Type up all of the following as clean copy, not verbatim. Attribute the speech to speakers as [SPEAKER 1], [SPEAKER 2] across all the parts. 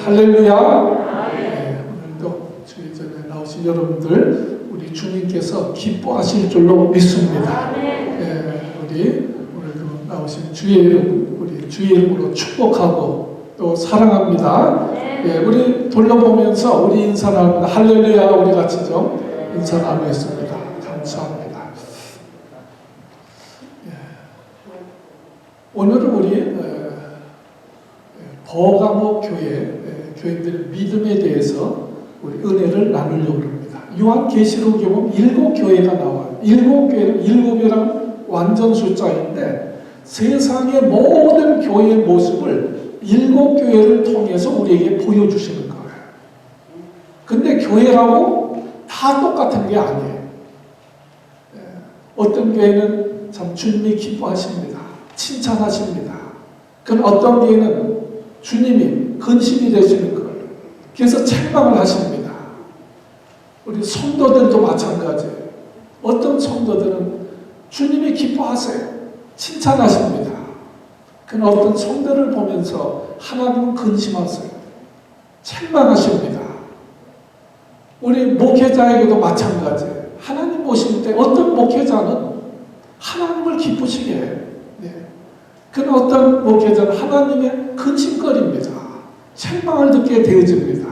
[SPEAKER 1] 할렐루야. 네, 오늘도 주의 전에 나오신 여러분들 우리 주님께서 기뻐하실 줄로 믿습니다. 네, 우리 오늘도 나오신 주의 이름 우리 주의 이름으로 축복하고 또 사랑합니다. 네, 우리 돌려보면서 우리 인사 나눕니다. 할렐루야. 우리 같이 좀 인사 나누겠습니다. 감사합니다. 네. 오늘은 우리 버가모 교인들의 믿음에 대해서 우리 은혜를 나누려고 합니다. 요한계시록에 보면 7교회가 나와요. 7교회는 7이란 완전 숫자인데 세상의 모든 교회의 모습을 7교회를 통해서 우리에게 보여주시는 거예요. 근데 교회라고 다 똑같은 게 아니에요. 어떤 교회는 참 주님이 기뻐하십니다. 칭찬하십니다. 그럼 어떤 교회는 주님이 근심이 되시는 거예요. 그래서 책망을 하십니다. 우리 성도들도 마찬가지예요. 어떤 성도들은 주님이 기뻐하세요. 칭찬하십니다. 그러나 어떤 성도를 보면서 하나님은 근심하세요. 책망하십니다. 우리 목회자에게도 마찬가지예요. 하나님 보실 때 어떤 목회자는 하나님을 기쁘시게 해요. 그러나 어떤 목회자는 하나님의 근심거리입니다. 책망을 듣게 되어집니다.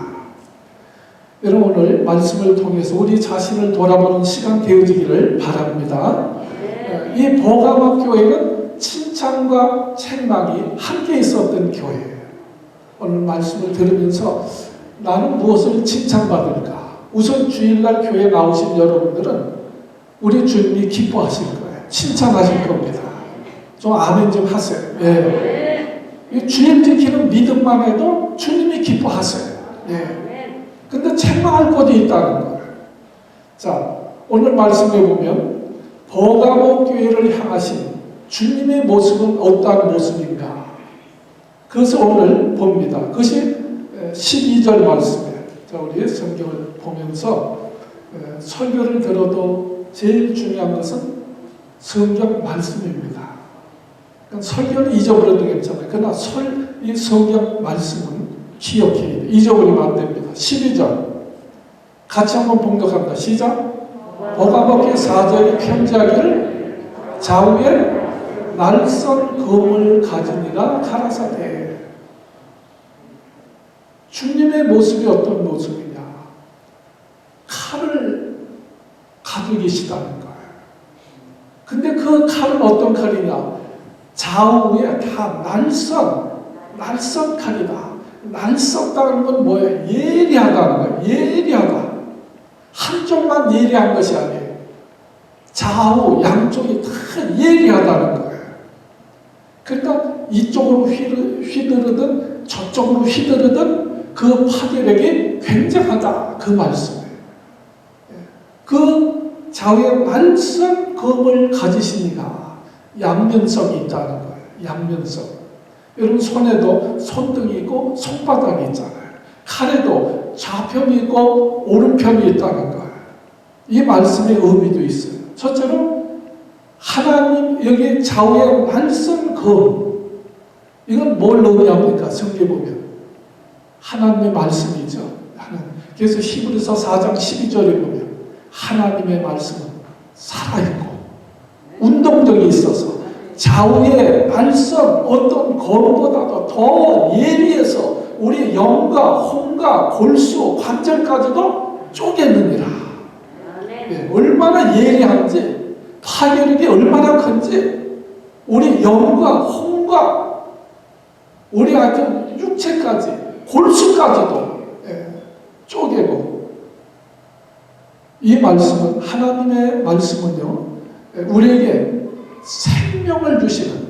[SPEAKER 1] 여러분 오늘 말씀을 통해서 우리 자신을 돌아보는 시간 되어지기를 바랍니다. 이 버가모 교회는 칭찬과 책망이 함께 있었던 교회예요. 오늘 말씀을 들으면서 나는 무엇을 칭찬받을까? 우선 주일날 교회에 나오신 여러분들은 우리 주님이 기뻐하실 거예요. 칭찬하실 겁니다. 좀 아멘 좀 하세요. 예. 주님 지키는 믿음만 해도 주님이 기뻐하세요. 예. 근데 책망할 곳이 있다는 거예요. 자, 오늘 말씀해 보면 버가모 교회를 향하신 주님의 모습은 어떠한 모습인가? 그것을 오늘 봅니다. 그것이 12절 말씀이에요. 자, 우리 성경을 보면서 설교를 들어도 제일 중요한 것은 성경 말씀입니다. 설교는 잊어버려도 괜찮아요. 그러나 이 성경 말씀은 기억해야 돼요. 잊어버리면 안 됩니다. 12절 같이 한번 봉독합니다. 시작. 버가모교회 사절이 편지하기를 좌우에 날선 검을 가지니라 가라사대. 주님의 모습이 어떤 모습이냐? 칼을 가지고 계시다는 거예요. 근데 그 칼은 어떤 칼이냐? 좌우에 다 날선 칼이다. 날섰다는 건 뭐예요? 예리하다는 거예요. 예리하다. 한쪽만 예리한 것이 아니에요. 좌우 양쪽이 다 예리하다는 거예요. 그러니까 이쪽으로 휘두르든 저쪽으로 휘두르든 그 파괴력이 굉장하다. 그 말씀이에요. 그 좌우에 날선 검을 가지시니가 양면성이 있다는 거예요. 양면성. 여러분 손에도 손등이 있고 손바닥이 있잖아요. 칼에도 좌편이 있고 오른편이 있다는 거예요. 이 말씀의 의미도 있어요. 첫째로 하나님 여기 좌우에 날선 검. 이건 뭘 의미합니까? 성경에 보면 하나님의 말씀이죠. 그래서 히브리서 4장 12절에 보면 하나님의 말씀은 살아있고 운동력이 있어서 좌우에 날선 어떤 검보다도 더 예리해서 우리 영과 혼과 골수 관절까지도 쪼개느니라. 네, 얼마나 예리한지 파괴력이 얼마나 큰지 우리 영과 혼과 우리 하여튼 육체까지 골수까지도 쪼개고 이 말씀은 하나님의 말씀은요 우리에게 생명을 주시는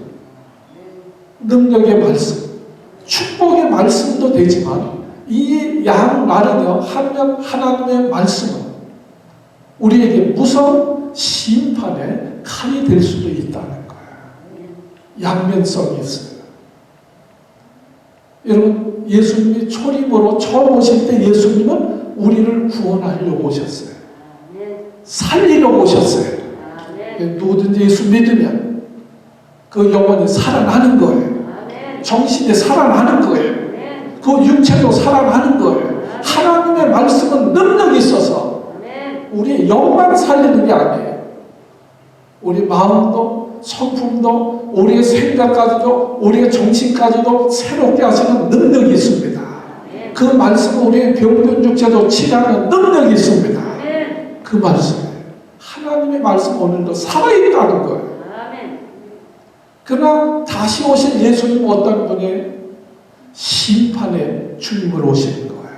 [SPEAKER 1] 능력의 말씀, 축복의 말씀도 되지만 이 양날은요 하나님의 말씀은 우리에게 무서운 심판의 칼이 될 수도 있다는 거예요. 양면성이 있어요. 여러분 예수님이 초림으로 처음 오실 때 예수님은 우리를 구원하려고 오셨어요. 살리려고 오셨어요. 누구든지 예수 믿으면 그 영혼이 살아나는 거예요. 정신이 살아나는 거예요. 그 육체도 살아나는 거예요. 하나님의 말씀은 능력이 있어서 우리의 영만 살리는 게 아니에요. 우리 마음도 성품도 우리의 생각까지도 우리의 정신까지도 새롭게 하시는 능력이 있습니다. 그 말씀은 우리의 병든 육체도 치료하는 능력이 있습니다. 그 말씀에 하나님의 말씀 오늘도 살아있다는 거예요. 그러나 다시 오신 예수님은 어떤 분이에요? 심판의 주님으로 오시는 거예요.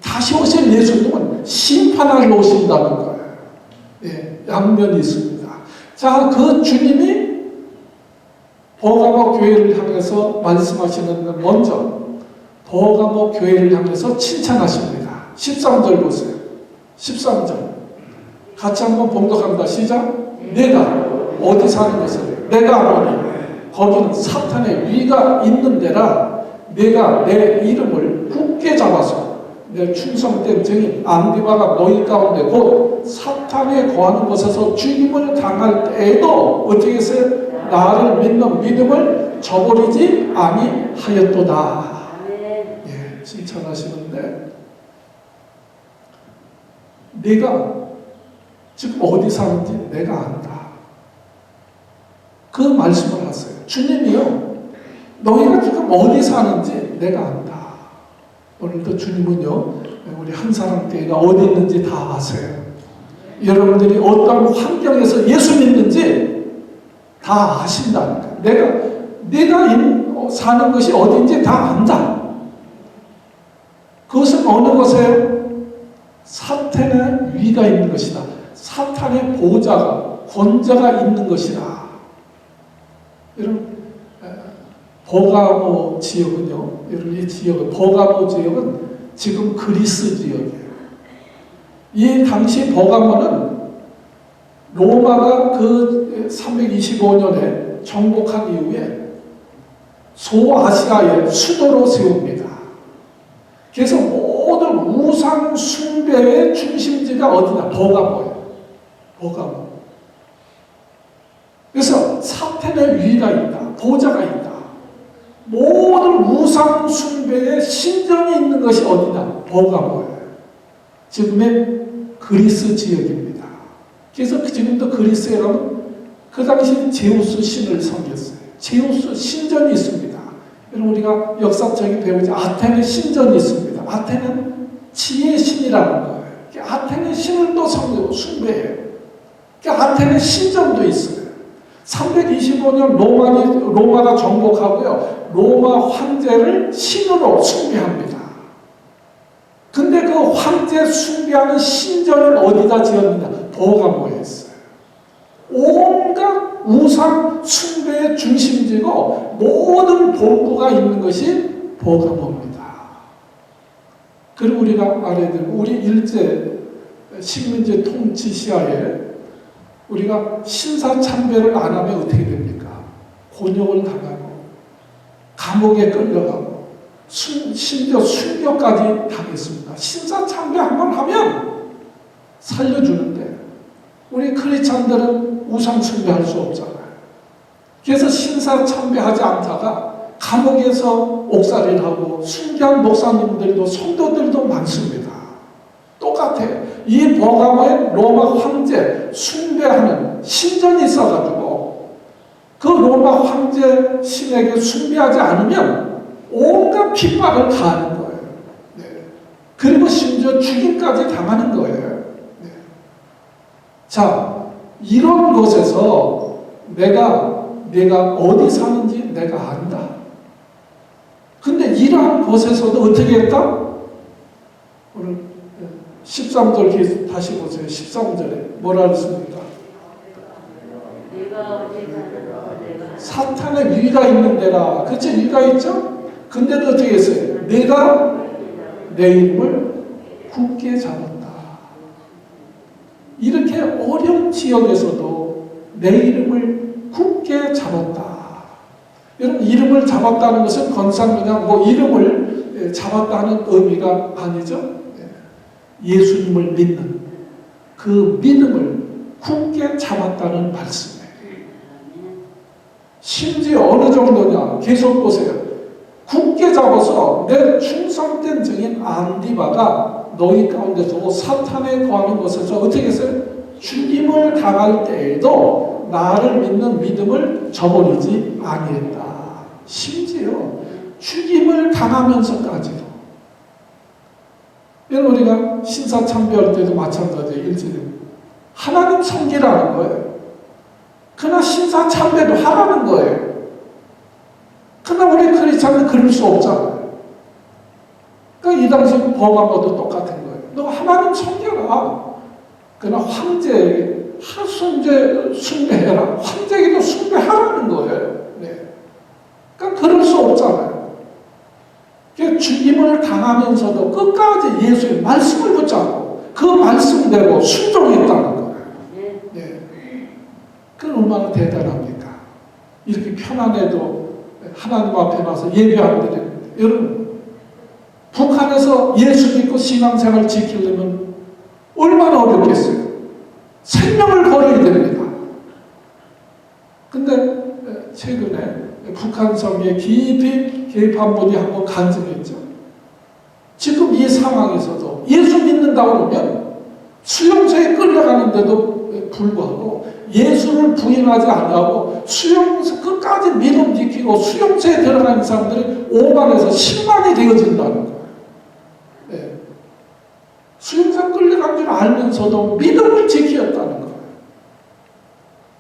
[SPEAKER 1] 다시 오신 예수님은 심판하러 오신다는 거예요. 예, 양면이 있습니다. 자, 그 주님이 버가모 교회를 향해서 말씀하시는 건 먼저 버가모 교회를 향해서 칭찬하십니다. 13절 보세요. 13절 같이 한번 봉독합니다. 시작. 내가 어디 사는 것을 내가 보니 거기는 사탄의 위가 있는 데라 내가 내 이름을 굳게 잡아서 내 충성된 증인 안디바가 너희 가운데 곧 사탄에 거하는 곳에서 죽임을 당할 때에도 어떻게 했어요? 나를 믿는 믿음을 저버리지 아니하였도다. 예, 칭찬하시는데 내가 지금 어디 사는지 내가 안다. 그 말씀을 하세요. 주님이요, 너희가 지금 어디 사는지 내가 안다. 오늘도 주님은요, 우리 한 사람께가 어디 있는지 다 아세요. 여러분들이 어떤 환경에서 예수 믿는지 다 아신다니까. 내가 사는 것이 어딘지 다 안다. 그것은 어느 곳에요? 사탄의 위가 있는 것이다. 사탄의 보호자가, 권자가 있는 것이다. 여러분, 버가모 지역은요, 여러분 이 지역은, 버가모 지역은 지금 그리스 지역이에요. 이 당시 버가모는 로마가 그 325년에 정복한 이후에 소아시아의 수도로 세웁니다. 그래서 모든 우상 숭배의 중심지가 어디냐? 버가모예요. 버가모. 그래서 사탄의 위가 있다. 보좌가 있다. 모든 우상 숭배의 신전이 있는 것이 어디냐? 버가모예요. 지금의 그리스 지역입니다. 그래서 지금도 그리스에 가면 그 당시 제우스 신을 섬겼어요. 제우스 신전이 있습니다. 여러분 우리가 역사책에 배우지 아테네 신전이 있습니다. 아테네는 지혜의 신이라는 거예요. 아테네 신을 또 숭배해요. 아테네 신전도 있어요. 325년 로마가 정복하고요. 로마 황제를 신으로 숭배합니다. 근데 그 황제 숭배하는 신전을 어디다 지었느냐? 버가모에 했어요. 온갖 우상 숭배의 중심지고 모든 본부가 있는 것이 버가모입니다. 그리고 우리가 알아야 되는, 우리 일제 식민지 통치 시하에 우리가 신사참배를 안 하면 어떻게 됩니까? 곤욕을 당하고 감옥에 끌려가고 심지어 순교까지 당했습니다. 신사참배 한번 하면 살려주는데 우리 크리스찬들은 우상숭배할 수 없잖아요. 그래서 신사참배하지 않다가 감옥에서 옥살이를 하고 순교한 목사님들도 성도들도 많습니다. 똑같아요. 이 버가모에 로마 황제 숭배하는 신전이 있어가지고 그 로마 황제 신에게 숭배하지 않으면 온갖 핍박을 가하는 거예요. 네. 그리고 심지어 죽임까지 당하는 거예요. 네. 자, 이런 곳에서 내가 어디 사는지 내가 안다. 근데 이러한 곳에서도 어떻게 했다? 오늘 13절 다시 보세요. 13절에 뭐라 했습니까? 사탄의 위가 있는 데라. 그렇죠? 위가 있죠? 근데도 어떻게 했어요? 내가 내 이름을 굳게 잡았다. 이렇게 어려운 지역에서도 내 이름을 굳게 잡았다. 여러분, 이름을 잡았다는 것은 건상 그냥 뭐 이름을 잡았다는 의미가 아니죠. 예수님을 믿는 그 믿음을 굳게 잡았다는 말씀이에요. 심지어 어느 정도냐? 계속 보세요. 굳게 잡아서 내 충성된 증인 안디바가 너희 가운데서 사탄의 거하는 곳에서 어떻게 했어요? 죽임을 당할 때에도 나를 믿는 믿음을 저버리지 아니했다. 심지어 죽임을 당하면서까지도. 여러분 우리가 신사참배할 때도 마찬가지예요. 일주일에 하나님 섬기라는 거예요. 그러나 신사참배도 하라는 거예요. 그러나 우리 크리스찬은 그럴 수 없잖아요. 그러니까 이 당시 버가모도 똑같은 거예요. 너 하나님 섬겨라. 그러나 황제에게 숭배해라. 황제에게도 숭배하라는 거예요. 네. 그러니까 그럴 수 없잖아요. 죽임을 당하면서도 끝까지 예수의 말씀을 붙잡고 그 말씀대로 순종했다는 거예요. 네. 그건 얼마나 대단합니까? 이렇게 편안해도 하나님 앞에 나서 예배하는 데는 여러분 북한에서 예수 믿고 신앙생활 지키려면 얼마나 어렵겠어요. 생명을 걸어야 됩니다. 근데 최근에 북한 성에 깊이 개입한 분이 한번 간증했죠. 지금 이 상황에서도 예수 믿는다고 그러면 수용소에 끌려가는데도 불구하고 예수를 부인하지 않고 수용소 끝까지 믿음 지키고 수용소에 들어가는 사람들이 5만에서 10만이 되어진다는 거예요. 네. 수용소에 끌려간 줄 알면서도 믿음을 지켰다는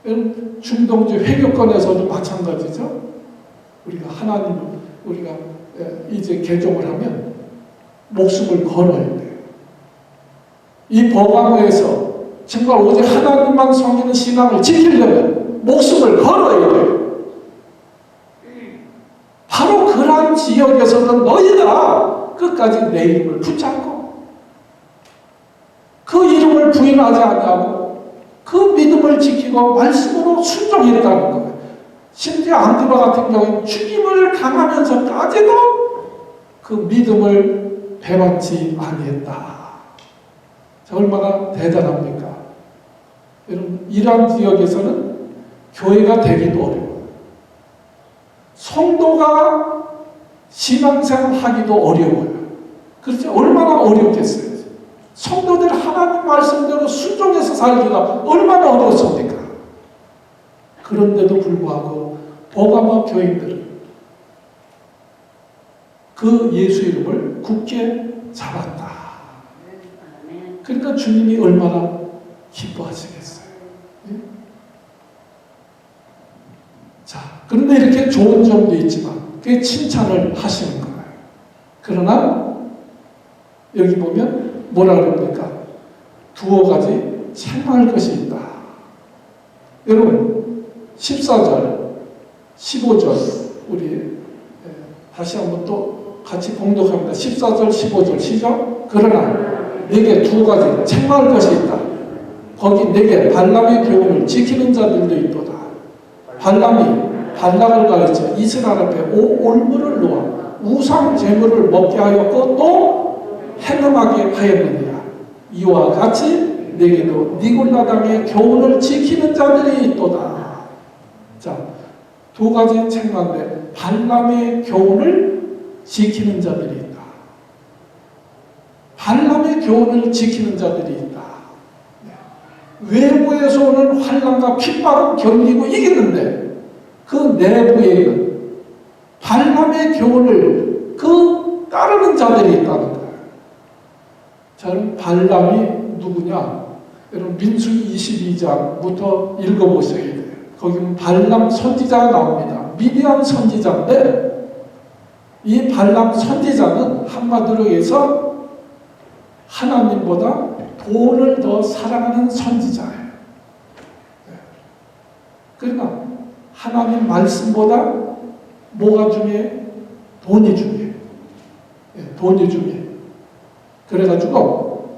[SPEAKER 1] 거예요. 중동주 회교권에서도 마찬가지죠. 우리가 이제 개종을 하면 목숨을 걸어야 돼요. 이 버가모에서 정말 오직 하나님만 섬기는 신앙을 지키려면 목숨을 걸어야 돼요. 바로 그러한 지역에서는 너희가 끝까지 내 이름을 붙잡고 그 이름을 부인하지 않냐고 그 믿음을 지키고 말씀으로 순종했다는 거예요. 심지어 안디바 같은 경우는 죽임을 당하면서까지도 그 믿음을 배반치 아니했다. 얼마나 대단합니까? 여러분 이러한 지역에서는 교회가 되기도 어려워요. 성도가 신앙생활 하기도 어려워요. 그렇죠? 얼마나 어렵겠어요. 성도들 하나님 말씀대로 순종해서 살기가 얼마나 어렵습니까? 그런데도 불구하고 버가모 교인들은 그 예수 이름을 굳게 잡았다. 그러니까 주님이 얼마나 기뻐하시겠어요. 자, 그런데 이렇게 좋은 점도 있지만 그게 칭찬을 하시는 거예요. 그러나 여기 보면 뭐라 그럽니까? 두어 가지 책망할 것이 있다. 여러분 14절, 15절 우리 다시 한번 또 같이 공독합니다. 14절, 15절 시작. 그러나 내게 두 가지 책망할 것이 있다. 거기 내게 발람의 교훈을 지키는 자들도 있도다. 발람이 발락을 가르쳐 이스라엘 앞에 올무를 놓아 우상 제물을 먹게 하였고 또 행음하게 하였느니라. 이와 같이 내게도 니골라당의 교훈을 지키는 자들이 있도다. 자, 두 가지 책망인데 발람의 교훈을 지키는 자들이 있다. 발람의 교훈을 지키는 자들이 있다. 외부에서 오는 환난과 핍박은 견디고 이기는데 그 내부에는 발람의 교훈을 따르는 자들이 있다는 거예요. 자, 그럼 발람이 누구냐? 여러분 민수기 22장부터 읽어보셔야 돼요. 거기 보면 발람 선지자가 나옵니다. 미디안 선지자인데 이 발람 선지자는 한마디로 해서 하나님보다 돈을 더 사랑하는 선지자예요. 그러나 하나님 말씀보다 뭐가 중요해? 돈이 중요해. 돈이 중요해. 그래가지고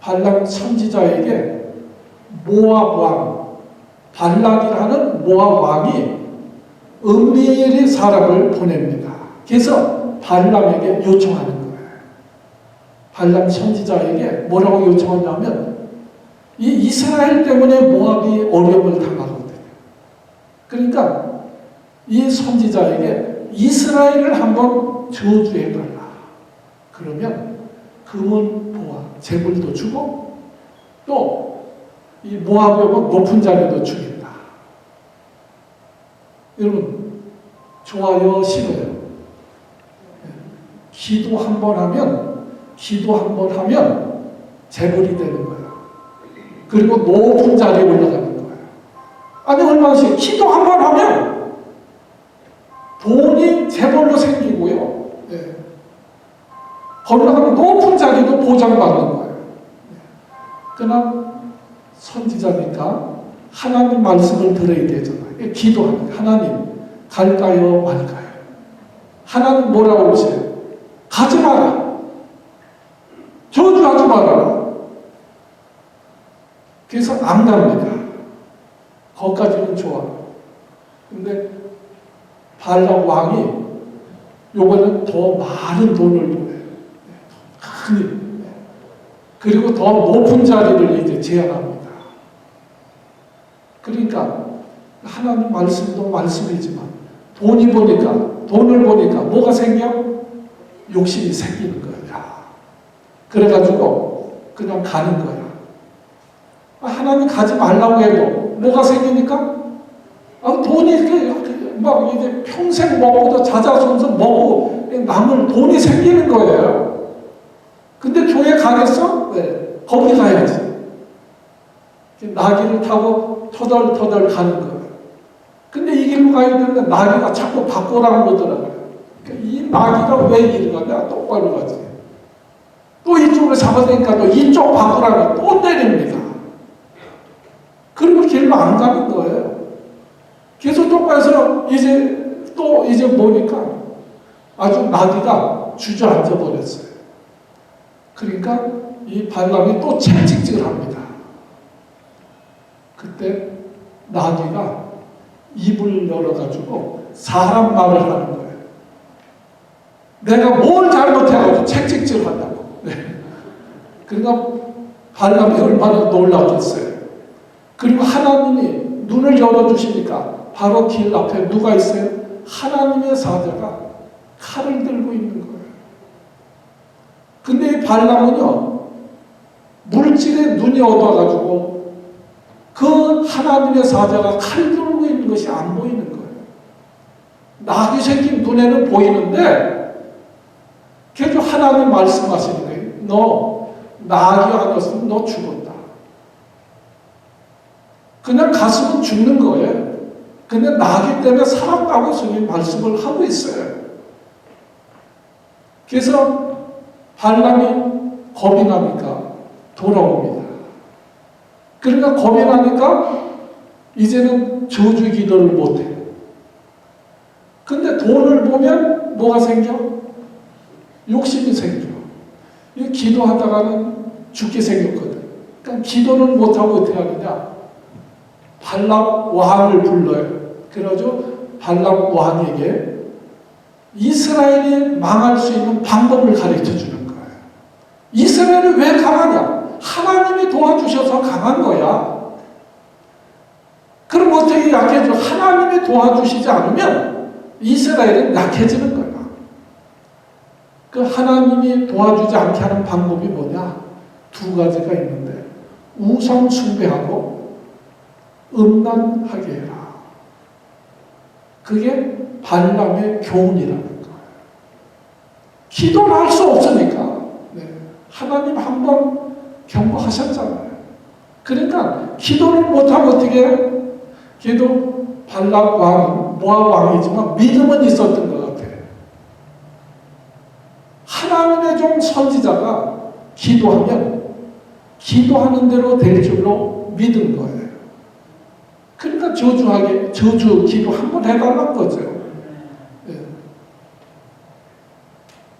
[SPEAKER 1] 발람 선지자에게 모압 왕 발락이라는 모압 왕이 은밀히 사람을 보냅니다. 그래서 발람에게 요청하는 거예요. 발람 선지자에게 뭐라고 요청하냐면 이 이스라엘 때문에 모압이 어려움을 당하거든요. 그러니까 이 선지자에게 이스라엘을 한번 저주해달라. 그러면 금은 보아, 재물도 주고 또 이 모압여은 높은 자리도 주겠다. 여러분 좋아요, 싫어요? 기도 한 번 하면 재물이 되는 거예요. 그리고 높은 자리에 올라가는 거예요. 아니 얼마나 싫어요? 기도 한 번 하면 돈이 재물로 생기고요. 올라가면 높은 자리도 보장받는 거예요. 그러나 선지자니까 하나님 말씀을 들어야 되잖아요. 기도합니다. 하나님 갈까요 말까요? 하나님 뭐라고 그러세요? 가지 마라. 저주하지 마라. 그래서 안 갑니다. 거기까지는 좋아. 근데 발락 왕이 요번엔 더 많은 돈을 보내요. 크게. 그리고 더 높은 자리를 이제 제안합니다. 그러니까 하나님 말씀도 말씀이지만 돈을 보니까 뭐가 생겨? 욕심이 생기는 거야. 그래가지고 그냥 가는 거야. 하나님 가지 말라고 해도 뭐가 생기니까? 돈이 이렇게 막 이제 평생 먹고도 자자손손 먹고 남을 돈이 생기는 거예요. 근데 교회 가겠어? 네. 거기 가야지. 나귀를 타고 터덜터덜 가는 거예요. 근데 이 길로 가야 되는데 나귀가 자꾸 바꾸라고 그러더라고요. 그러니까 이 나귀가 왜 이리 가냐? 똑바로 가지. 또 이쪽으로 잡아대니까 또 이쪽 바꾸라고 또 때립니다. 그리고 길로 안 가는 거예요. 계속 똑바로서 이제 보니까 아주 나귀가 주저앉아 버렸어요. 그러니까 이 발람이 또 채찍질을 합니다. 그때 나귀가 입을 열어가지고 사람 말을 하는 거예요. 내가 뭘 잘못해가지고 채찍질 한다고. 네. 그러니까 발람이 얼마나 놀랐겠어요. 그리고 하나님이 눈을 열어주시니까 바로 길 앞에 누가 있어요? 하나님의 사자가 칼을 들고 있는 거예요. 근데 이 발람은요, 물질에 눈이 어두워가지고 그 하나님의 사자가 칼 들고 있는 것이 안 보이는 거예요. 나귀 새끼 눈에는 보이는데 계속 하나님 말씀하시는 거예요. 너 나귀 아니었으면 너 죽었다. 그냥 갔으면 죽는 거예요. 근데 나귀 때문에 살았다고 주님 말씀을 하고 있어요. 그래서 발람이 겁이 나니까 돌아옵니다. 그러니까 겁이 나니까 이제는 저주 기도를 못해요. 근데 돈을 보면 뭐가 생겨? 욕심이 생겨. 이 기도하다가는 죽게 생겼거든. 그러니까 기도는 못하고 어떻게 하느냐? 발람 왕을 불러요. 그래가지고 발람 왕에게 이스라엘이 망할 수 있는 방법을 가르쳐 주는 거예요. 이스라엘이 왜 강하냐? 하나님이 도와주셔서 강한 거야. 그럼 어떻게 약해져? 하나님이 도와주시지 않으면 이스라엘은 약해지는 거야. 그 하나님이 도와주지 않게 하는 방법이 뭐냐? 두 가지가 있는데 우상 숭배하고 음란하게 해라. 그게 발람의 교훈이라는 거예요. 기도를 할 수 없으니까. 네. 하나님 한번 경고하셨잖아요. 그러니까 기도를 못하면 어떻게 해요? 걔도 발람 왕은 모압 왕이지만 믿음은 있었던 것 같아요. 하나님의 종 선지자가 기도하면 기도하는 대로 될 줄로 믿은 거예요. 그러니까 저주 기도 한번 해달라는 거죠. 네.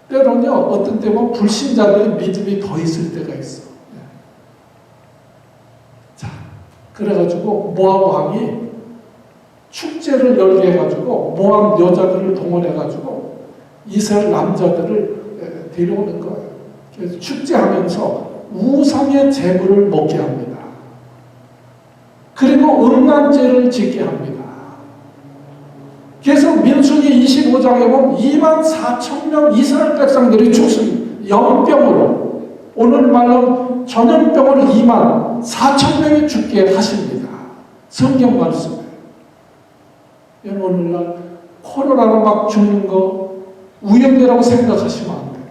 [SPEAKER 1] 때로는요, 어떤 때면 불신자들의 믿음이 더 있을 때가 있어. 네. 자, 그래가지고 모압 왕이 축제를 열게 해가지고 모압 여자들을 동원해가지고 이스라엘 남자들을 데려오는 거예요. 그래서 축제하면서 우상의 제물을 먹게 합니다. 그리고 음란죄를 짓게 합니다. 그래서 민수기 25장에 보면 24,000명 이스라엘 백성들이 죽습니다. 연병으로. 오늘 말로 전염병으로 24,000명이 죽게 하십니다. 성경 말씀에. 오늘날 코로나로 막 죽는 거 우연이라고 생각하시면 안 돼요.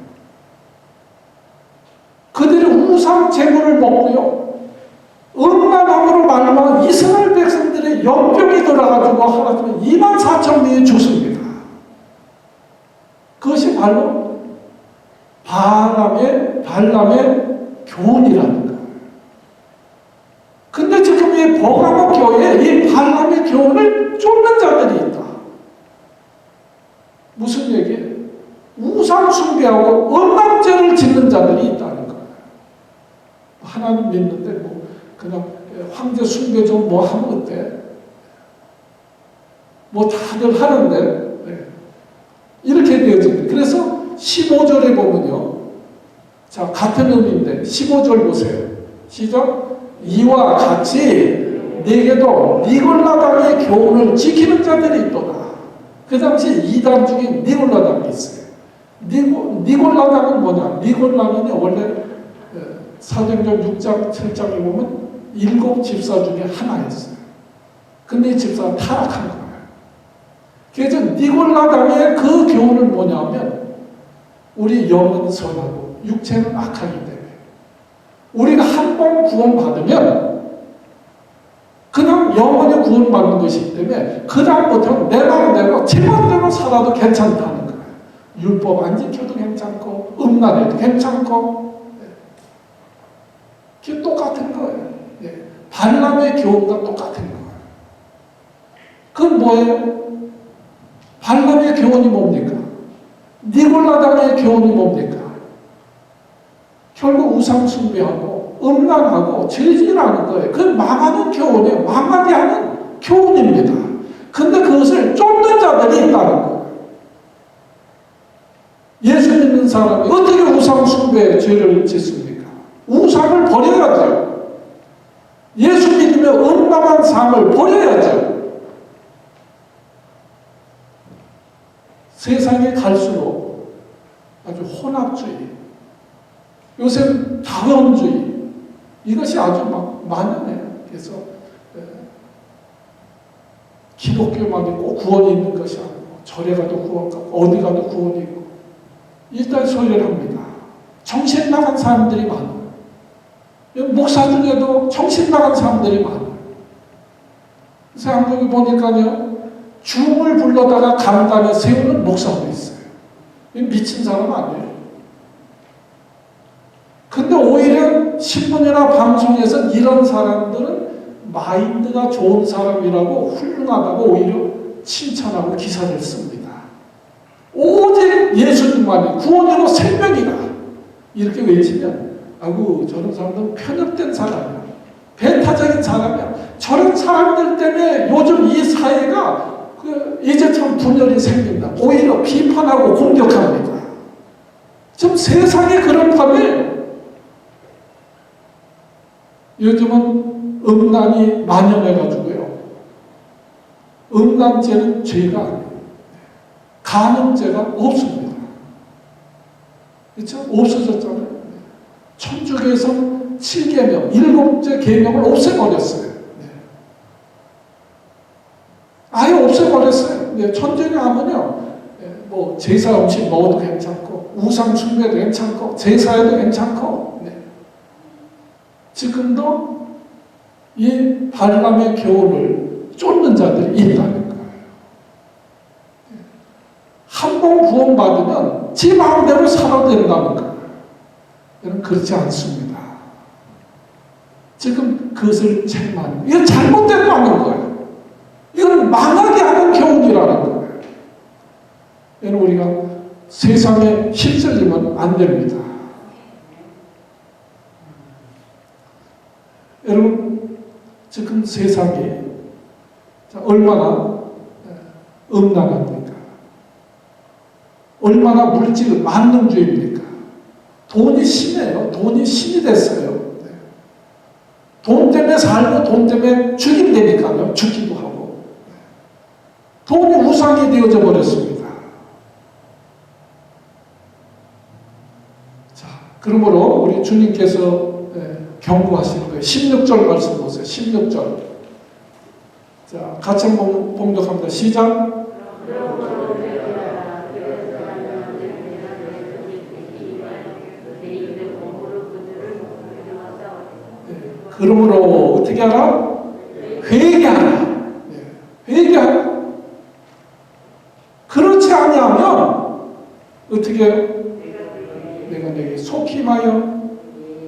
[SPEAKER 1] 그들이 우상 제물을 먹고요. 음란함으로 말미암아 이스라엘 백성들의 연병이 돌아가지고 하나님은 24,000명이 죽습니다. 그것이 바로 발람의 교훈이라는 거예요. 근데 지금 이 버가모 교회에 이 발람의 교훈을 쫓는 자들이 있다. 무슨 얘기예요? 우상 숭배하고 음란죄를 짓는 자들이 있다는 거예요. 하나님 믿는데 뭐 그냥 황제 숭배 좀 뭐 하면 어때? 뭐 다들 하는데 이렇게 되어집니다. 그래서 15절에 보면요. 자, 같은 의미인데 15절 보세요. 시작. 이와 같이 네게도 니골라당의 교훈을 지키는 자들이 있도다. 그 당시 이단 중에 니골라당이 있어요. 니골라당은 뭐냐? 니골라당이 원래 사도행전 6장, 7장에 보면 7 집사 중에 하나였어요. 근데 이 집사가 타락한 거예요. 그래서 니골라당의 그 교훈은 뭐냐면 우리 영은 선하고 육체는 악하기 때문에 우리가 한 번 구원받으면 그냥 영원히 구원받는 것이기 때문에 그 다음부터는 내 마음대로 제 마음대로 살아도 괜찮다는 거예요. 율법 안 지켜도 괜찮고 음란해도 괜찮고 그게 똑같은 거예요. 발람의 교훈과 똑같은 거예요. 그건 뭐예요? 발람의 교훈이 뭡니까? 니골라당의 교훈이 뭡니까? 결국 우상 숭배하고 음란하고 죄질하는 거예요. 그 망하는 교훈이에요. 망하게 하는 교훈입니다. 근데 그것을 쫓는 자들이 있다는 거예요. 예수 믿는 사람이 어떻게 우상 숭배의 죄를 짓습니까? 우상을 버려야죠. 예수 믿으며 음란한 삶을 버려야죠. 세상에 갈수록 아주 혼합주의, 요새 다원주의, 이것이 아주 막 만연해요. 그래서 기독교만 있고 구원이 있는 것이 아니고 절에 가도 구원 가고 어디 가도 구원이 있고 일단 소리를 합니다. 정신 나간 사람들이 많아요. 목사 중에도 정신 나간 사람들이 많아요. 그래서 한국에 보니까요, 줌을 불러다가 강단에 세우는 목사도 있어요. 미친 사람 아니에요. 근데 오히려 신문이나 방송에서 이런 사람들은 마인드가 좋은 사람이라고 훌륭하다고 오히려 칭찬하고 기사를 씁니다. 오직 예수님만이 구원이고 생명이다. 이렇게 외치면 아이고 저런 사람들은 편협된 사람이야. 배타적인 사람이야. 저런 사람들 때문에 요즘 이 사회가 이제 참 분열이 생긴다. 오히려 비판하고 공격합니다. 지금 세상에 그런 판에 요즘은 음란이 만연해가지고요. 음란죄는 죄가 아니에요. 간음죄가 없습니다. 그렇죠? 없어졌잖아요. 천주교에서 7계명, 7째 계명을 없애버렸어요. 아예 없애버렸어요. 천주교 하면요, 뭐 제사 음식 먹어도 괜찮고 우상 숭배도 괜찮고 제사에도 괜찮고 지금도 이 발람의 교훈을 쫓는 자들이 있다는 거예요. 한 번 구원받으면 지 마음대로 살아도 된다는 거예요. 여러분 그렇지 않습니다. 지금 그것을 책망하는 이건 잘못됐다는 거예요. 이건 망하게 하는 교훈이라는 거예요. 여러분 우리가 세상에 휩쓸리면 안 됩니다. 여러분 지금 세상이 얼마나 음란합니까? 얼마나 물질 만능주의입니까? 돈이 신이에요. 돈이 신이 됐어요. 돈 때문에 살고 돈 때문에 죽인다니까요. 죽기도 하고. 돈이 우상이 되어져 버렸습니다. 자, 그러므로 우리 주님께서 경고하시는 거예요. 16절 말씀 보세요. 16절. 자, 같이 한번 봉독합니다. 시작. 그러므로 어떻게 하라? 회개하라. 회개하라. 그렇지 아니하면 어떻게 내가 내게 속임하여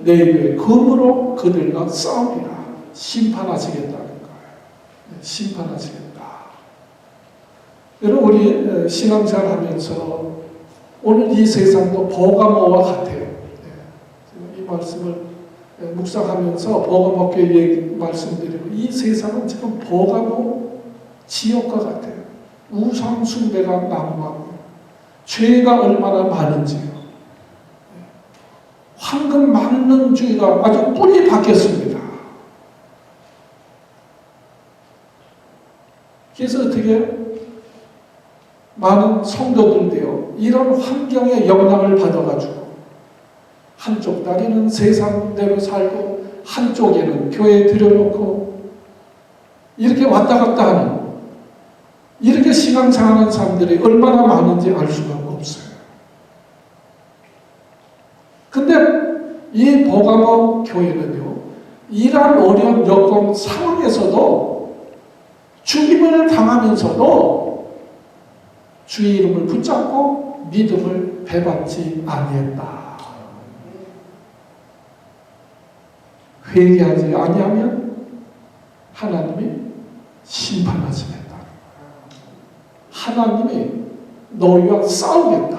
[SPEAKER 1] 내 입에 검으로 그들과 싸우리라. 심판하시겠다는 거예요. 심판하시겠다. 여러분 우리 신앙생활 하면서 오늘 이 세상도 버가모와 같아요. 이 말씀을 묵상하면서 버가모께 말씀드리고 이 세상은 지금 버가모 지역과 같아요. 우상 숭배가 난무하고 죄가 얼마나 많은지요. 황금 막론주의가 아주 뿌리 박혔습니다. 그래서 어떻게 많은 성도들도요 이런 환경에 영향을 받아가지고 한쪽 다리는 세상대로 살고 한쪽에는 교회에 들여놓고 이렇게 왔다 갔다 하는 이렇게 신앙생활하는 사람들이 얼마나 많은지 알 수가 없어요. 근데 이 버가모 교회는요 이러한 어려운 여건 상황에서도 죽임을 당하면서도 주의 이름을 붙잡고 믿음을 배반치 아니했다. 회개하지 아니하면 하나님이 심판하시겠다. 하나님이 너희와 싸우겠다.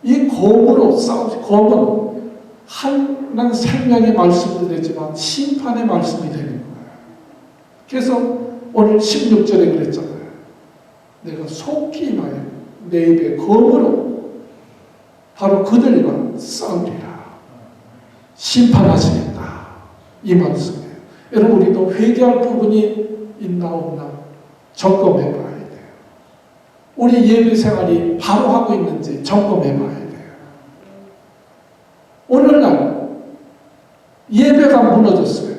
[SPEAKER 1] 이 검으로 싸우지. 검은 하나님 생명의 말씀도 되지만 심판의 말씀이 되는 거예요. 그래서 오늘 16절에 그랬잖아요. 내가 속히 임하여 내 입에 검으로 바로 그들과 싸우리라. 심판하시겠다. 이 말씀이에요. 여러분 우리도 회개할 부분이 있나 없나 점검해 봐야 돼요. 우리 예배 생활이 바로 하고 있는지 점검해 봐야 돼요. 오늘날 예배가 무너졌어요.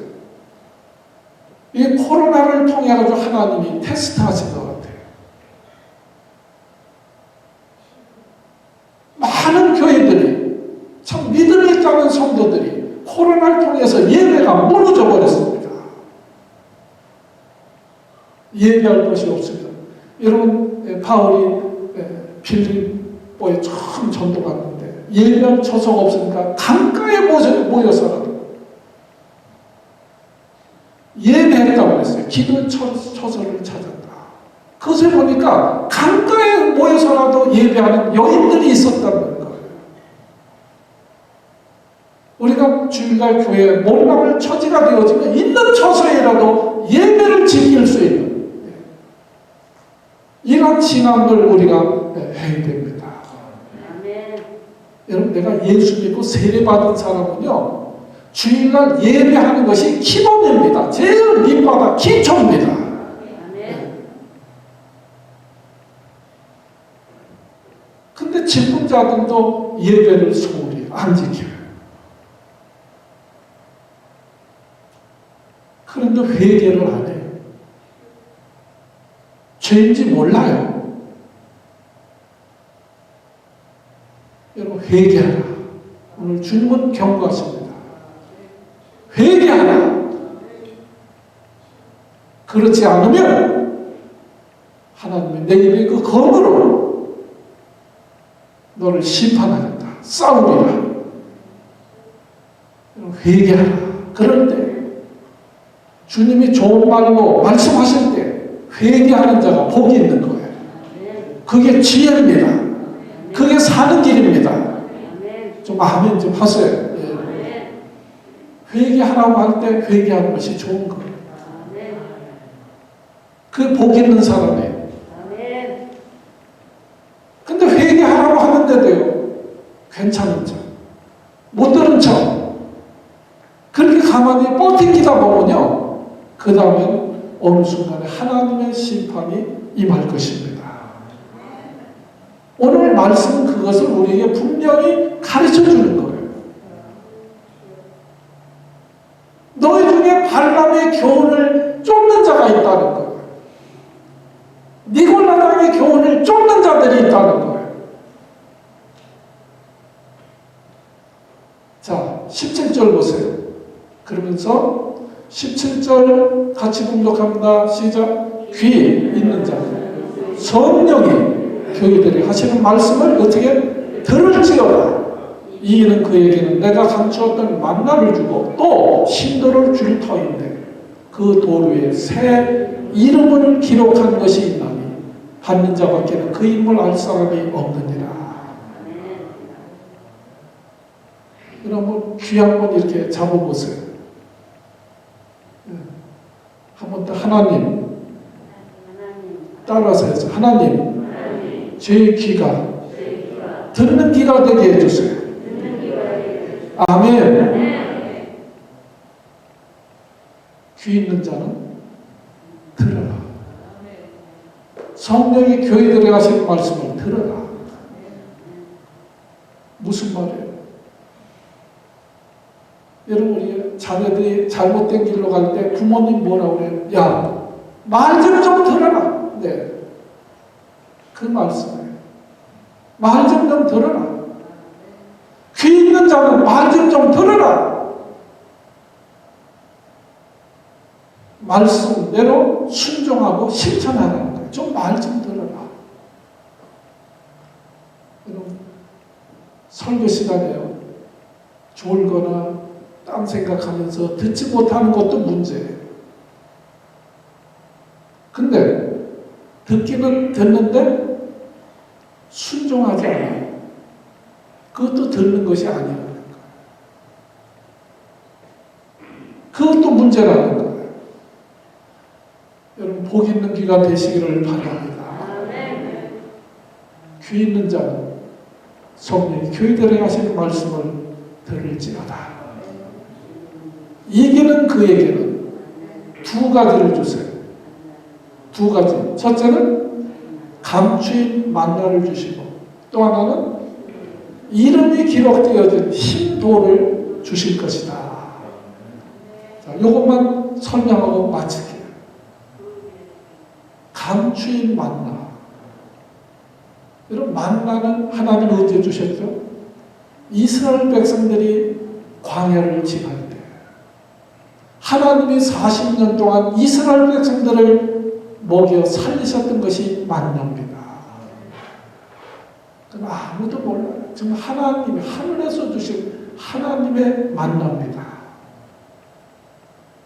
[SPEAKER 1] 이 코로나를 통해 가지고 하나님이 테스트하신 것 같아요. 많은 교회들이 참 믿음이 있다는 성도들이 코로나를 통해서 예배가 무너져 버렸습니다. 예배할 것이 없습니다. 여러분 바울이 빌립보에 처음 전도 갔는데 예배할 처소가 없으니까 강가에 모여서라도 예배했다고 그랬어요. 기도 처소를 찾았다. 그것을 보니까 강가에 모여서라도 예배하는 여인들이 있었다는 거예요. 우리가 주일날 교회에 몰락을 처지가 되어지면 있는 처소에라도 예배를 지킬 수 있는 이런 신앙을 우리가 해야 됩니다. 여러분 내가 예수 믿고 세례받은 사람은요 주일날 예배하는 것이 기본입니다. 제일 밑바닥 기초입니다. 근데 직분자들도 예배를 소홀히 안 지켜요. 그런데 회개를 안 해요. 죄인지 몰라요. 여러분 회개하라. 오늘 주님은 경고하십니다. 회개하라. 그렇지 않으면 하나님이 내 입에 그 검으로 너를 심판하겠다. 싸우리라. 회개하라. 그런데 주님이 좋은 말로 말씀하실 때 회개하는 자가 복이 있는 거예요. 그게 지혜입니다. 그게 사는 길입니다. 좀 아멘 좀 하세요. 회개하라고 할 때 회개하는 것이 좋은 거예요. 그 복 있는 사람이에요. 근데 회개하라고 하는데도요 괜찮은 척, 못 들은 척 그렇게 가만히 버티기다 보면요 그 다음에 어느 순간에 하나님의 심판이 임할 것입니다. 오늘 말씀은 그것을 우리에게 분명히 가르쳐 주는 거예요. 너희 중에 발람의 교훈을 쫓는 자가 있다는 거예요. 니골라당의 교훈을 쫓는 자들이 있다는 거예요. 자, 17절 보세요. 그러면서 17절 같이 공독합니다. 시작. 귀 있는 자, 성령이 교회들이 하시는 말씀을 어떻게 들을지어다. 이는 그에게는 내가 감추었던 만나를 주고 또 신도를 줄 터인데 그 돌 위에 새 이름을 기록한 것이 있나니 받는 자밖에는 그 이름을 알 사람이 없느니라. 여러분 귀 한번 이렇게 잡아보세요. 한번 더 하나님 따라서 해서 하나님 제 귀가 듣는 귀가 되게 해주세요. 아멘. 귀 있는 자는 들어라. 성령이 교회들에 하시는 말씀을 들어라. 무슨 말이에요? 여러분 우리 자녀들이 잘못된 길로 갈 때 부모님 뭐라고 그래요? 야, 말 좀 들어라. 네, 그 말씀이에요. 말 좀 들어라. 귀 있는 자는 말 좀 들어라. 말씀대로 순종하고 실천하라는 거예요. 좀 말 좀 들어라. 여러분 설교 시간에요. 졸거나 딴 생각하면서 듣지 못하는 것도 문제예요. 근데 듣기는 듣는데 순종하지 않아요. 그것도 듣는 것이 아니라는 거예요. 그것도 문제라는 거예요. 여러분 복 있는 귀가 되시기를 바랍니다. 귀 있는 자는 성령이 교회들에 하시는 말씀을 들을지어다. 이기는 그에게는 두 가지를 주세요. 두 가지. 첫째는 감추인 만나를 주시고 또 하나는 이름이 기록되어진 흰돌을 주실 것이다. 자, 이것만 설명하고 마칠게요. 감추인 만나. 여러분 만나는 하나님 언제 주셨죠? 이스라엘 백성들이 광야를 지날 때 하나님이 40년 동안 이스라엘 백성들을 먹여 살리셨던 것이 만나입니다. 아무도 몰라요. 정말 하나님이 하늘에서 주신 하나님의 만나입니다.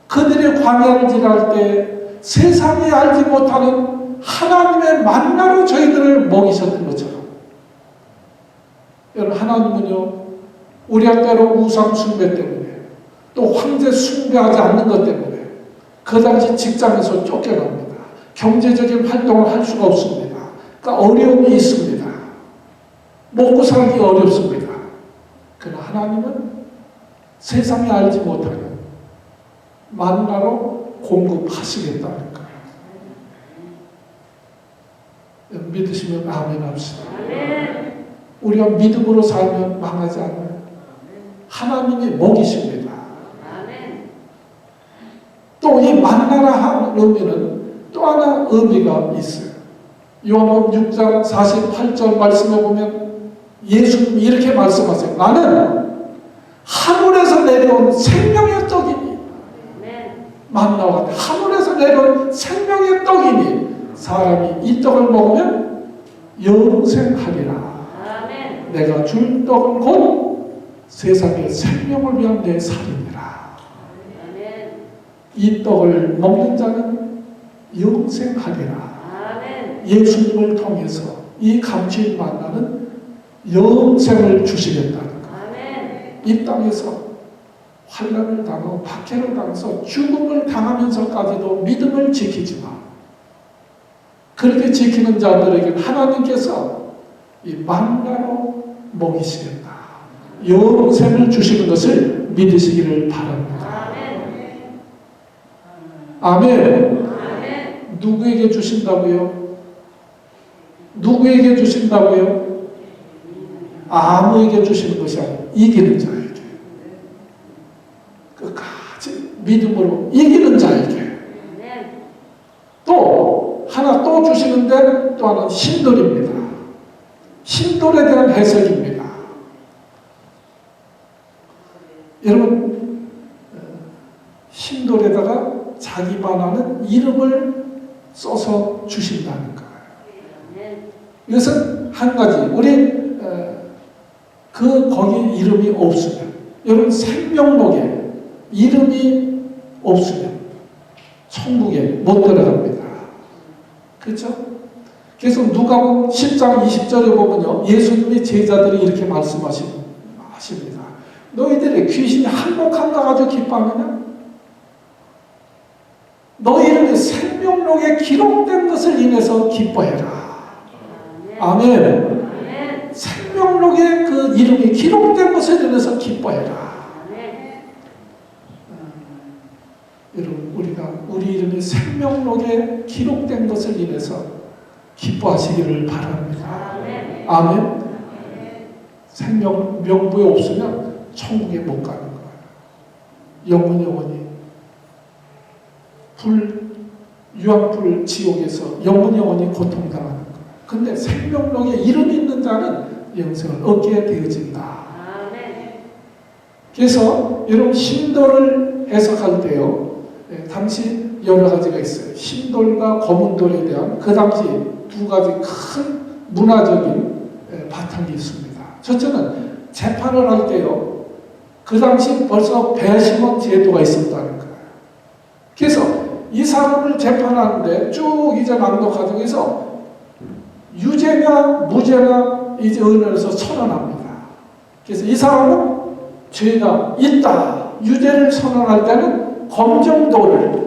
[SPEAKER 1] 그들의 광야를 지날 때 세상이 알지 못하는 하나님의 만나로 저희들을 먹이셨던 것처럼 여러분 하나님은요 우리가 때로 우상 숭배 때문에 또 황제 숭배하지 않는 것 때문에 그 당시 직장에서 쫓겨납니다. 경제적인 활동을 할 수가 없습니다. 그러니까 어려움이 있습니다. 먹고 살기 어렵습니다. 그러나 하나님은 세상이 알지 못하는 만나로 공급하시겠다는 거예요. 믿으시면 아멘 합시다. 우리가 믿음으로 살면 망하지 않아요. 하나님이 먹이십니다. 또 이 만나라 하는 의미는 또 하나 의미가 있어요. 요한복음 6장 48절 말씀에 보면 예수님이 이렇게 말씀하세요. 나는 하늘에서 내려온 생명의 떡이니 만나와 하늘에서 내려온 생명의 떡이니 사람이 이 떡을 먹으면 영생하리라. 내가 줄 떡은 곧 세상의 생명을 위한 내 살이니라. 이 떡을 먹는 자는 영생하리라. 예수님을 통해서 이 감추인 만나는 영생을 주시겠다는 거예요. 이 땅에서 환난을 당하고 박해를 당해서 죽음을 당하면서까지도 믿음을 지키지만 그렇게 지키는 자들에게 하나님께서 이 만나로 먹이시겠다. 영생을 주시는 것을 믿으시기를 바랍니다. 아멘. 누구에게 주신다고요? 누구에게 주신다고요? 아무에게 주시는 것이 아니에요. 이기는 자에게. 끝까지 믿음으로 이기는 자에게. 또 하나 또 주시는데 또 하나는 신돌입니다. 신돌에 대한 해석입니다. 여러분, 신돌에다가 자기만 아는 이름을 써서 주신다는 거예요. 이것은 한 가지, 우리 거기 이름이 없으면, 여러분 생명록에 이름이 없으면 천국에 못 들어갑니다. 그렇죠? 그래서 누가복음 10장 20절에 보면요, 예수님이 제자들이 이렇게 말씀하십니다. 너희들이 귀신이 항복한가 가지고 기뻐하느냐? 너희 이름이 생명록에 기록된 것을 인해서 기뻐해라. 아멘. 생명록에 그 이름이 기록된 것을 인해서 기뻐해라. 여러분, 우리 이름이 생명록에 기록된 것을 인해서 기뻐하시기를 바랍니다. 아멘. 생명 명부에 없으면 천국에 못 가는 거예요. 영원히 유황불 지옥에서 영원히 고통당하는 거예요. 근데 생명록에 이름이 있는 자는 영생을 얻게 되어진다. 그래서 여러분, 신돌을 해석할 때요, 당시 여러 가지가 있어요. 신돌과 검은돌에 대한 그 당시 두 가지 큰 문화적인 바탕이 있습니다. 첫째는 재판을 할 때요, 그 당시 벌써 배심원 제도가 있었다는 거예요. 그래서 이 사람을 재판하는데 쭉 이제 낭독 과정에서 유죄냐 무죄냐 이제 의논해서 선언합니다. 그래서 이 사람은 죄가 있다, 유죄를 선언할 때는 검정도를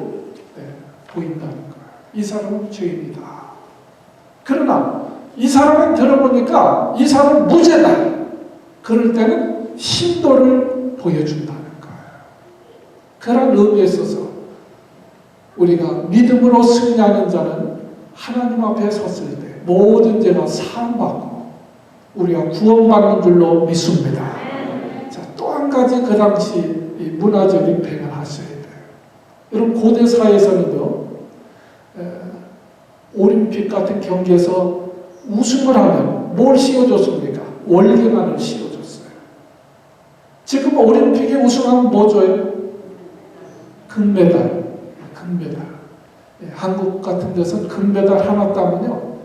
[SPEAKER 1] 보인다는 거예요. 이 사람은 죄입니다. 그러나 이 사람은 들어보니까 이 사람은 무죄다, 그럴 때는 신도를 보여준다는 거예요. 그런 의미에 있어서 우리가 믿음으로 승리하는 자는 하나님 앞에 섰을 때 모든 죄가 사함받고 우리가 구원받는 줄로 믿습니다. 자, 또 한 가지 그 당시 이 문화적인 배경을 하셔야 돼요. 여러분, 고대 사회에서는요, 올림픽 같은 경기에서 우승을 하면 뭘 씌워줬습니까? 월계관을 씌워줬어요. 지금 올림픽에 우승하면 뭐 줘요? 금메달. 한국 같은 데서는 금메달 하나 따면요,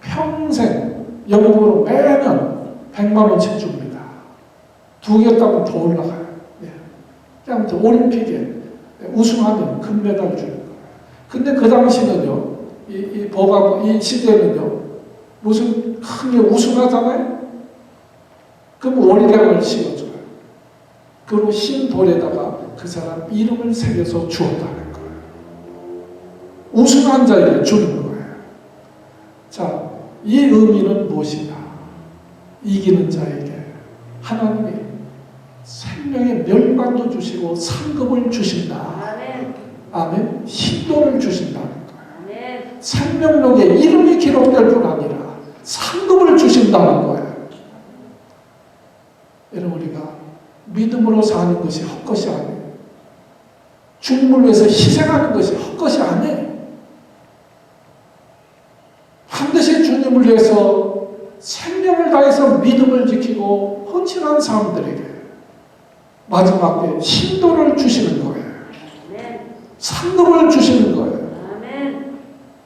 [SPEAKER 1] 평생 연금으로 매년 100만 원씩 줍니다. 2개 따면 더 올라가요. 아무튼 올림픽에 우승하면 금메달 주는 거예요. 근데 그 당시는요, 이 시대는요, 무슨 큰 게 우승하잖아요? 그럼 월계관을 씌워줘요. 그리고 신돌에다가 그 사람 이름을 새겨서 주었다는 거예요. 우승한 자에게 주는 거예요. 자, 이 의미는 무엇이냐? 이기는 자에게 하나님이 생명의 멸관도 주시고 상급을 주신다. 아멘. 신도를 주신다는 거예요. 생명록에 이름이 기록될 뿐 아니라 상급을 주신다는 거예요. 여러분, 우리가 믿음으로 사는 것이 헛것이 아니에요. 주님을 위해서 희생하는 것이 헛것이 아니에요. 반드시 주님을 위해서 생명을 다해서 믿음을 지키고 헌신한 사람들에게 마지막 때 신도를 주시는 거예요. 상급을 주시는 거예요.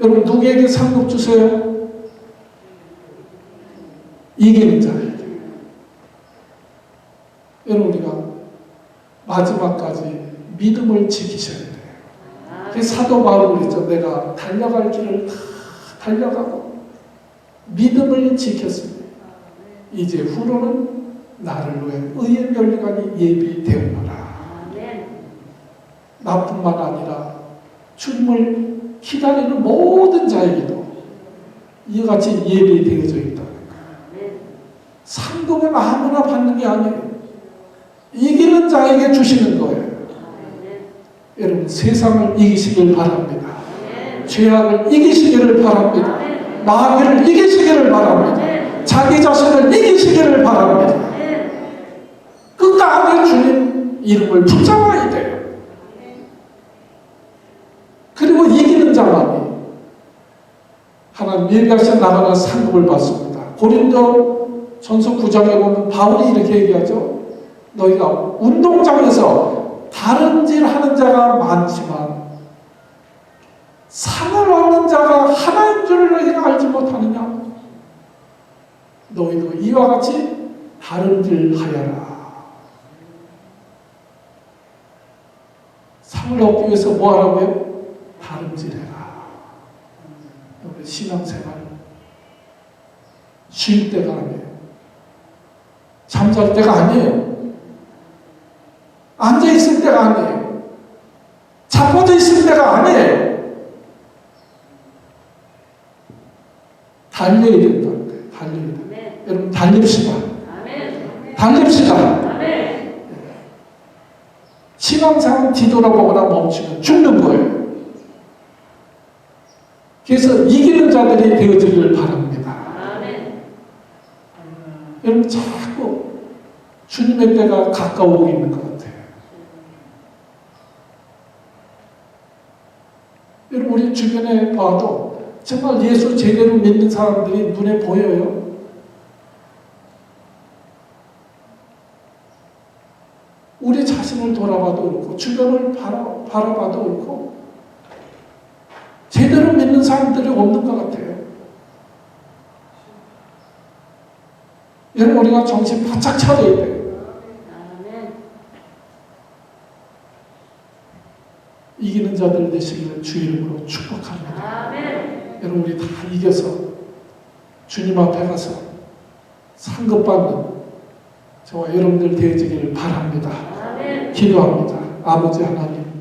[SPEAKER 1] 여러분, 누구에게 상급 주세요? 이기는 자에게. 여러분, 우리가 마지막까지 믿음을 지키셔야 돼요. 사도 바울이 그랬죠. 내가 달려갈 길을 다 달려가고 믿음을 지켰습니다. 이제 후로는 나를 위해 의의 면류관이 예비되었노라. 나뿐만 아니라 주님을 기다리는 모든 자에게도 이와 같이 예비되어져 있다는 거예요. 상급은 아무나 받는 게 아니에요. 이기는 자에게 주시는 거예요. 여러분, 세상을 이기시길 바랍니다. 죄악을 이기시기를 바랍니다. 마귀를 이기시기를 바랍니다. 자기 자신을 이기시기를 바랍니다. 끝까지 주님 이름을 붙잡아야 돼요. 그리고 이기는 자만이 하나님 얘기하신 나가는 상급을 받습니다. 고린도 전서 9장에 보면 바울이 이렇게 얘기하죠. 너희가 운동장에서 다른 질 하는 자가 많지만 상을 얻는 자가 하나인 줄을 너희가 알지 못하느냐. 너희도 이와 같이 다른 질 하여라. 상을 얻기 위해서 뭐 하라고요? 다른 질 해라. 우리 신앙생활 쉴 때가 아니에요. 잠잘 때가 아니에요. 앉아있을 때가 아니에요. 자빠져 있을 때가 아니에요. 달려야 된다는 거예요. 달려야 돼요. 여러분 달립시다. 달립시다. 신앙생활 뒤돌아보거나 멈추면 죽는 거예요. 그래서 이기는 자들이 되어지기를 바랍니다. 여러분 자꾸 주님의 때가 가까우고 있는 것 같아요. 여러분 우리 주변에 봐도 정말 예수 제대로 믿는 사람들이 눈에 보여요. 우리 자신을 돌아봐도 그렇고 주변을 바라봐도 그렇고 제대로 믿는 사람들이 없는 것 같아요. 여러분 우리가 정신 바짝 차려야 돼요. 이기는 자들 되시기를 주 이름으로 축복합니다. 여러분 우리 다 이겨서 주님 앞에 가서 상급받는 저와 여러분들 되어지기를 바랍니다. 기도합니다. 아버지 하나님